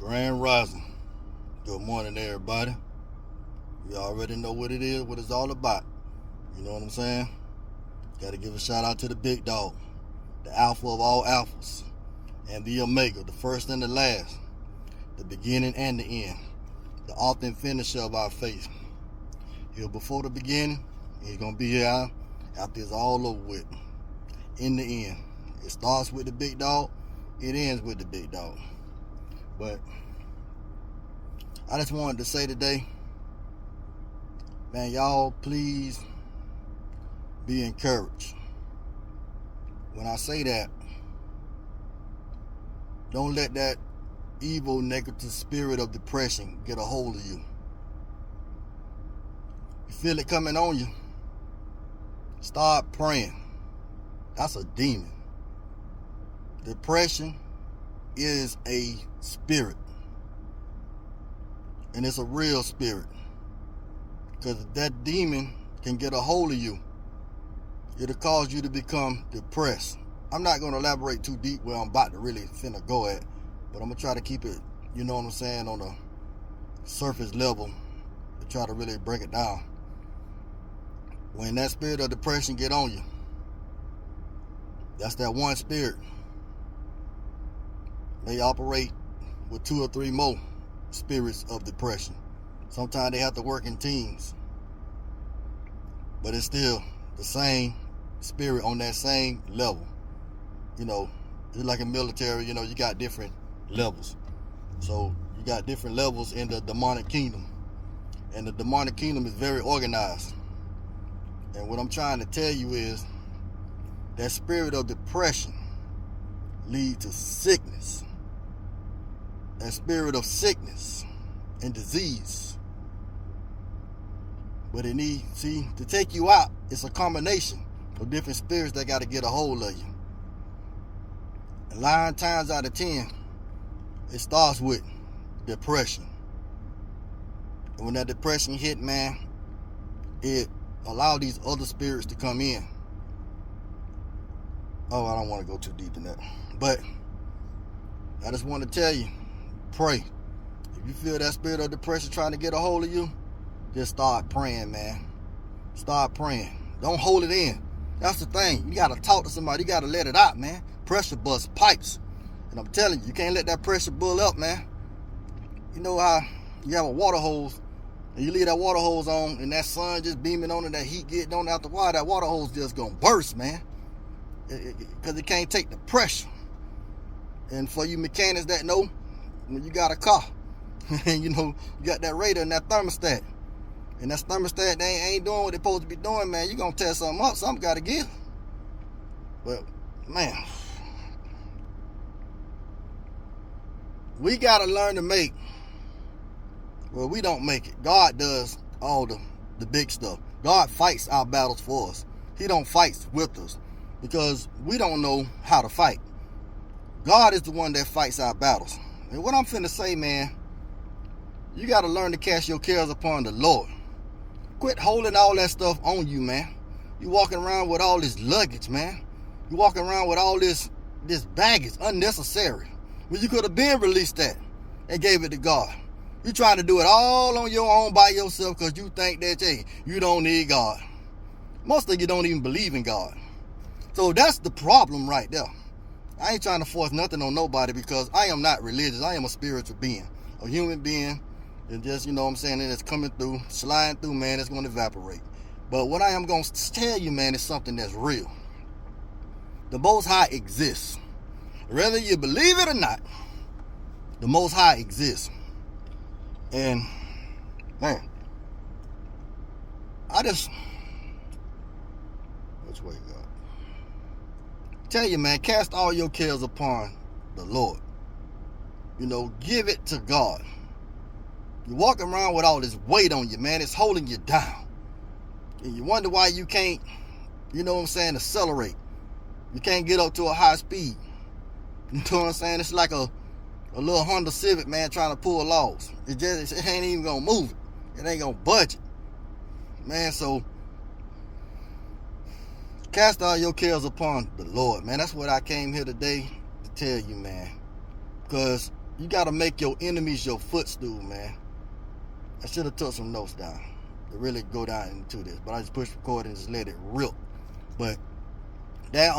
Grand Rising. Good morning, everybody. You already know what it is, what it's all about. You know what I'm saying? Got to give a shout out to the big dog, the alpha of all alphas, and the omega, the first and the last, the beginning and the end, the author and finisher of our faith. Here before the beginning, he's going to be here after it's all over with. In the end, it starts with the big dog, it ends with the big dog. But I just wanted to say today, man, y'all please be encouraged. When I say that, don't let that evil, negative spirit of depression get a hold of you. You feel it coming on you, start praying. That's a demon. Depression is a spirit, and it's a real spirit, because that demon can get a hold of you. It'll cause you to become depressed. I'm not going to elaborate too deep where I'm about to really finna go at, but I'm going to try to keep it, you know what I'm saying, on a surface level to try to really break it down. When that spirit of depression get on you, that's that one spirit. They operate with 2 or 3 more spirits of depression. Sometimes they have to work in teams, but it's still the same spirit on that same level. You know, it's like a military, you know, you got different levels. So you got different levels in the demonic kingdom, and the demonic kingdom is very organized. And what I'm trying to tell you is that spirit of depression leads to sickness. That spirit of sickness and disease. But it needs, to take you out, it's a combination of different spirits that got to get a hold of you. And 9 times out of 10, it starts with depression. And when that depression hit, man, it allows these other spirits to come in. Oh, I don't want to go too deep in that. But I just want to tell you, pray. If you feel that spirit of depression trying to get a hold of you, just start praying, man. Start praying. Don't hold it in. That's the thing. You got to talk to somebody. You got to let it out, man. Pressure busts pipes. And I'm telling you, you can't let that pressure build up, man. You know how you have a water hose, and you leave that water hose on, and that sun just beaming on it, that heat getting on out the water, that water hose just going to burst, man. Because it can't take the pressure. And for you mechanics that know, when you got a car, and you know, you got that radar and that thermostat, and that thermostat, they ain't doing what they're supposed to be doing, man, you gonna tear something up, something gotta give. But, man, we gotta learn to make, well, we don't make it. God does all the big stuff. God fights our battles for us. He don't fight with us, because we don't know how to fight. God is the one that fights our battles. And what I'm finna say, man, you got to learn to cast your cares upon the Lord. Quit holding all that stuff on you, man. You walking around with all this luggage, man. You walking around with all this baggage, unnecessary. When you could have been released that and gave it to God. You trying to do it all on your own by yourself because you think that, hey, you don't need God. Most of you don't even believe in God. So that's the problem right there. I ain't trying to force nothing on nobody, because I am not religious. I am a spiritual being, a human being, and just, you know what I'm saying, and it's coming through, sliding through, man, it's going to evaporate. But what I am going to tell you, man, is something that's real. The Most High exists. Whether you believe it or not, the Most High exists. And, man, which way, God? Tell you, man, cast all your cares upon the Lord. You know, give it to God. You're walking around with all this weight on you, man. It's holding you down. And you wonder why you can't, you know what I'm saying, accelerate. You can't get up to a high speed. You know what I'm saying? It's like a little Honda Civic, man, trying to pull logs. It ain't even going to move it. It ain't going to budge it. Man, so cast all your cares upon the Lord, man. That's what I came here today to tell you, man. Because You got to make your enemies your footstool, man. I should have took some notes down to really go down into this, but I just pushed record and just let it rip. But that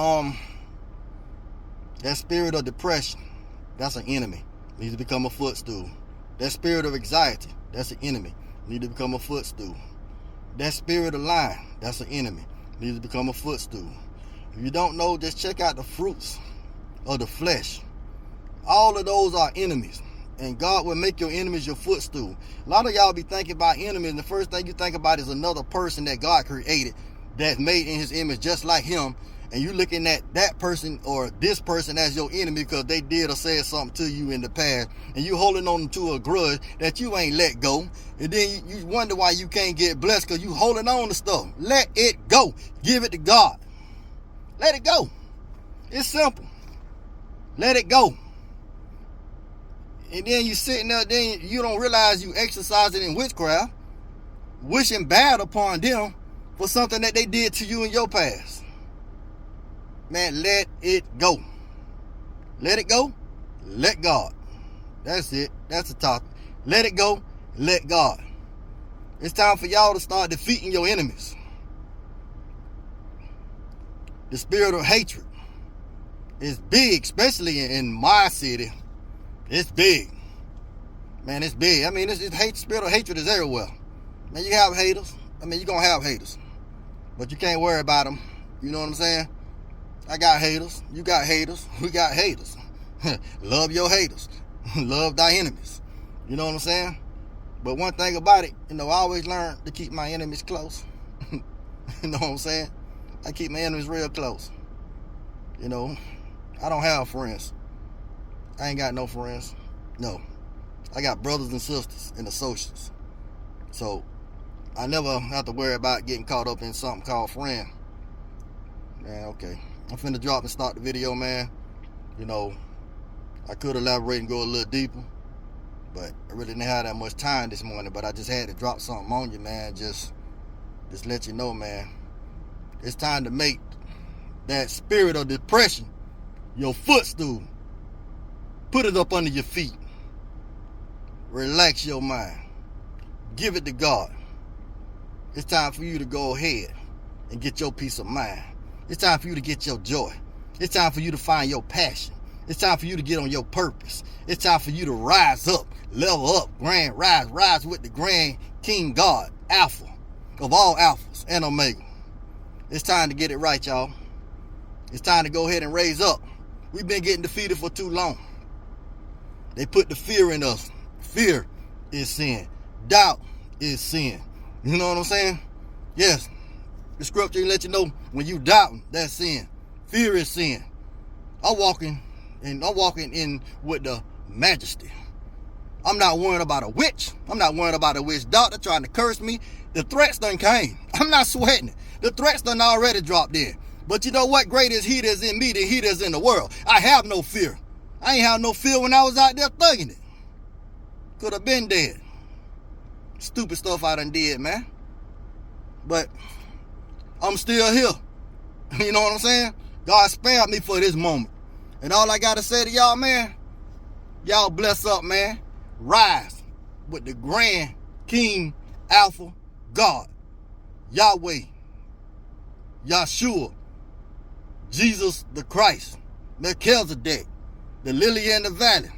spirit of depression, that's an enemy. Needs to become a footstool. That spirit of anxiety, that's an enemy. Need to become a footstool. That spirit of lying, that's an enemy. Needs to become a footstool. If you don't know, just check out the fruits of the flesh. All of those are enemies. And God will make your enemies your footstool. A lot of y'all be thinking about enemies, and the first thing you think about is another person that God created that's made in his image just like him. And you looking at that person or this person as your enemy because they did or said something to you in the past. And you holding on to a grudge that you ain't let go. And then you wonder why you can't get blessed because you holding on to stuff. Let it go. Give it to God. Let it go. It's simple. Let it go. And then you sitting there, then you don't realize you exercising in witchcraft, wishing bad upon them for something that they did to you in your past. Man, let it go. Let it go. Let God. That's it. That's the topic. Let it go. Let God. It's time for y'all to start defeating your enemies. The spirit of hatred is big, especially in my city. It's big. Man, it's big. I mean, spirit of hatred is everywhere. Man, you have haters. I mean, you're going to have haters. But you can't worry about them. You know what I'm saying? I got haters. You got haters. We got haters. Love your haters. Love thy enemies. You know what I'm saying? But one thing about it, I always learn to keep my enemies close. You know what I'm saying? I keep my enemies real close. I don't have friends. I ain't got no friends. No. I got brothers and sisters and associates. So I never have to worry about getting caught up in something called friend. Man, okay. I'm finna drop and start the video, man. I could elaborate and go a little deeper, but I really didn't have that much time this morning, but I just had to drop something on you, man. Just let you know, man. It's time to make that spirit of depression your footstool. Put it up under your feet. Relax your mind. Give it to God. It's time for you to go ahead and get your peace of mind. It's time for you to get your joy. It's time for you to find your passion. It's time for you to get on your purpose. It's time for you to rise up, level up, rise with the grand King God, Alpha of all Alphas and Omega. It's time to get it right, y'all. It's time to go ahead and raise up. We've been getting defeated for too long. They put the fear in us. Fear is sin. Doubt is sin. You know what I'm saying? Yes. The scripture let you know when you doubt, that's sin. Fear is sin. I'm walking in with the majesty. I'm not worrying about a witch. I'm not worrying about a witch doctor trying to curse me. The threats done came. I'm not sweating it. The threats done already dropped in. But you know what? Greater is he that's in me than he that's in the world. I have no fear. I ain't have no fear when I was out there thugging it. Could have been dead. Stupid stuff I done did, man. But I'm still here. You know what I'm saying? God spared me for this moment. And all I got to say to y'all, man, y'all bless up, man. Rise with the grand King Alpha God, Yahweh, Yahshua, Jesus the Christ, Melchizedek, the lily in the valley,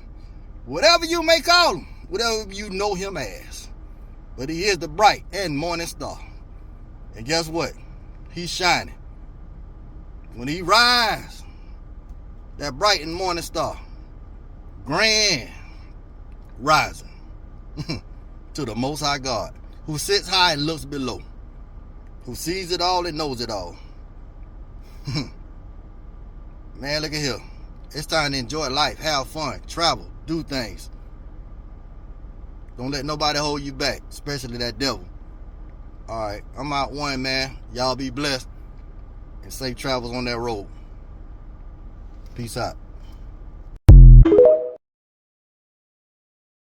whatever you may call him, whatever you know him as. But he is the bright and morning star. And guess what? He's shining. When he rises, that bright and morning star, grand rising to the Most High God, who sits high and looks below, who sees it all and knows it all. Man, look at here. It's time to enjoy life, have fun, travel, do things. Don't let nobody hold you back, especially that devil. All right, I'm out one, man. Y'all be blessed and safe travels on that road. Peace out.